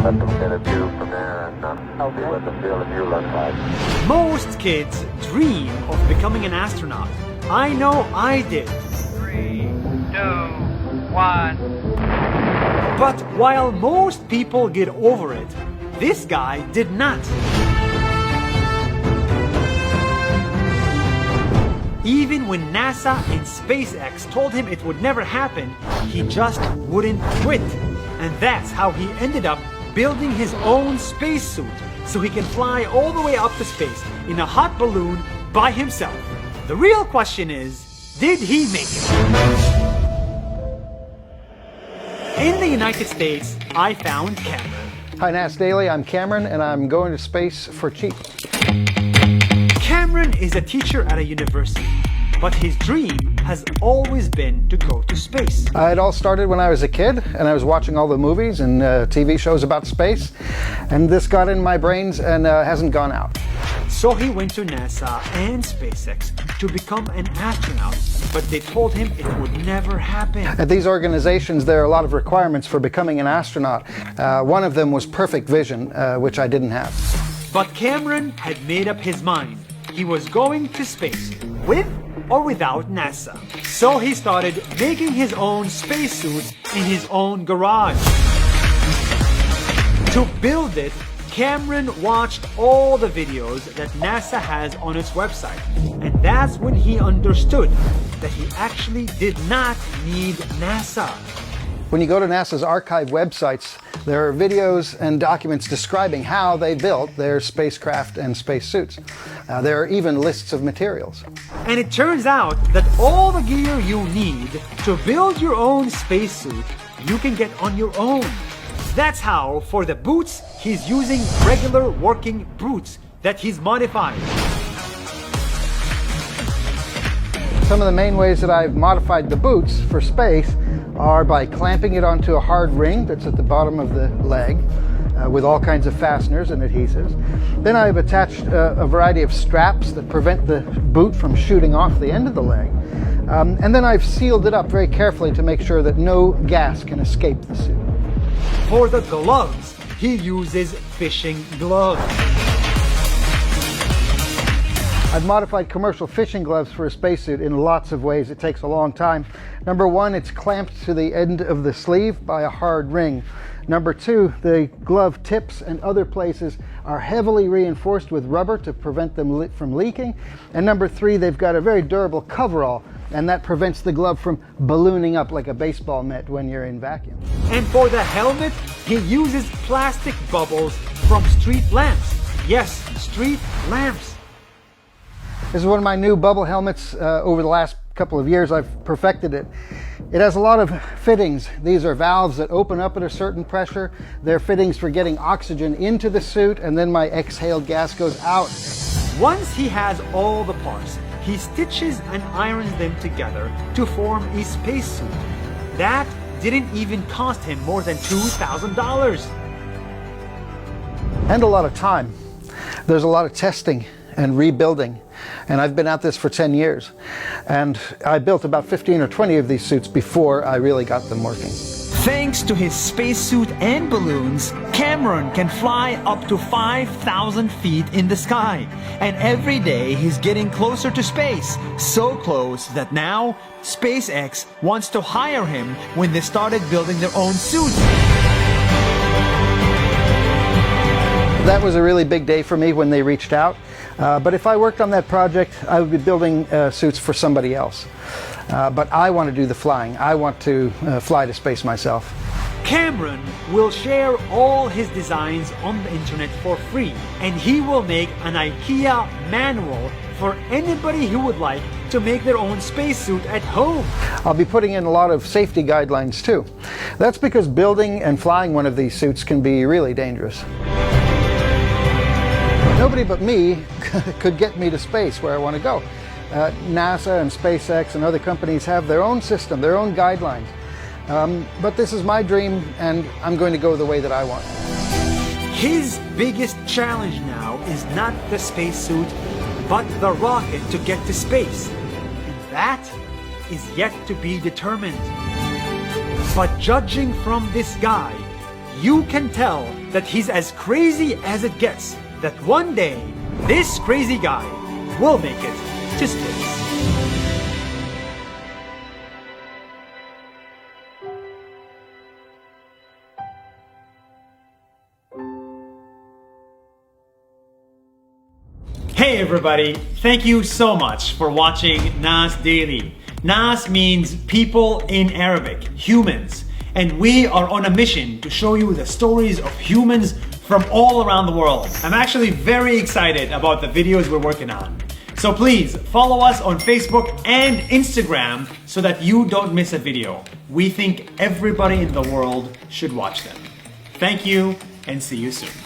Let them get a view from there and see what the field of view looks like. Most kids dream of becoming an astronaut. I know I did. 3, 2, 1. But while most people get over it, this guy did not. Even when NASA and SpaceX told him it would never happen, he just wouldn't quit. And that's how he ended up building his own spacesuit so he can fly all the way up to space in a hot balloon by himself. The real question is, did he make it? In the United States, I found Cameron. Hi NUS Daily, I'm Cameron and I'm going to space for cheap. Cameron is a teacher at a university, but his dream has always been to go to space. It all started when I was a kid and I was watching all the movies and TV shows about space, and this got in my brains and hasn't gone out. So he went to NASA and SpaceX to become an astronaut, but they told him it would never happen. At these organizations, there are a lot of requirements for becoming an astronaut. One of them was perfect vision, which I didn't have. But Cameron had made up his mind. He was going to space, with or without NASA. So he started making his own spacesuit in his own garage. To build it, Cameron watched all the videos that NASA has on its website. And that's when he understood that he actually did not need NASA. When you go to NASA's archive websites, there are videos and documents describing how they built their spacecraft and spacesuits. There are even lists of materials. And it turns out that all the gear you need to build your own spacesuit, you can get on your own. That's how, for the boots, he's using regular working boots that he's modified. Some of the main ways that I've modified the boots for space are by clamping it onto a hard ring that's at the bottom of the leg with all kinds of fasteners and adhesives. Then I've attached a variety of straps that prevent the boot from shooting off the end of the leg. And then I've sealed it up very carefully to make sure that no gas can escape the suit. For the gloves, he uses fishing gloves. I've modified commercial fishing gloves for a spacesuit in lots of ways. It takes a long time. Number one, it's clamped to the end of the sleeve by a hard ring. Number two, the glove tips and other places are heavily reinforced with rubber to prevent them from leaking. And number three, they've got a very durable coverall, and that prevents the glove from ballooning up like a baseball mitt when you're in vacuum. And for the helmet, he uses plastic bubbles from street lamps. Yes, street lamps. This is one of my new bubble helmets. Over the last couple of years, I've perfected it. It has a lot of fittings. These are valves that open up at a certain pressure. They're fittings for getting oxygen into the suit, and then my exhaled gas goes out. Once he has all the parts, he stitches and irons them together to form a spacesuit. That didn't even cost him more than $2,000. And a lot of time. There's a lot of testing and rebuilding. And I've been at this for 10 years. And I built about 15 or 20 of these suits before I really got them working. Thanks to his spacesuit and balloons, Cameron can fly up to 5,000 feet in the sky. And every day he's getting closer to space. So close that now SpaceX wants to hire him when they started building their own suits. That was a really big day for me when they reached out. But if I worked on that project, I would be building suits for somebody else. But I want to do the flying. I want to fly to space myself. Cameron will share all his designs on the internet for free, and he will make an IKEA manual for anybody who would like to make their own spacesuit at home. I'll be putting in a lot of safety guidelines too. That's because building and flying one of these suits can be really dangerous. Nobody but me could get me to space where I want to go. NASA and SpaceX and other companies have their own system, their own guidelines. But this is my dream, and I'm going to go the way that I want. His biggest challenge now is not the spacesuit, but the rocket to get to space. And that is yet to be determined. But judging from this guy, you can tell that he's as crazy as it gets, that one day, this crazy guy will make it to space. Hey everybody, thank you so much for watching NUS Daily. NUS means people in Arabic, humans. And we are on a mission to show you the stories of humans from all around the world. I'm actually very excited about the videos we're working on. So please follow us on Facebook and Instagram so that you don't miss a video. We think everybody in the world should watch them. Thank you and see you soon.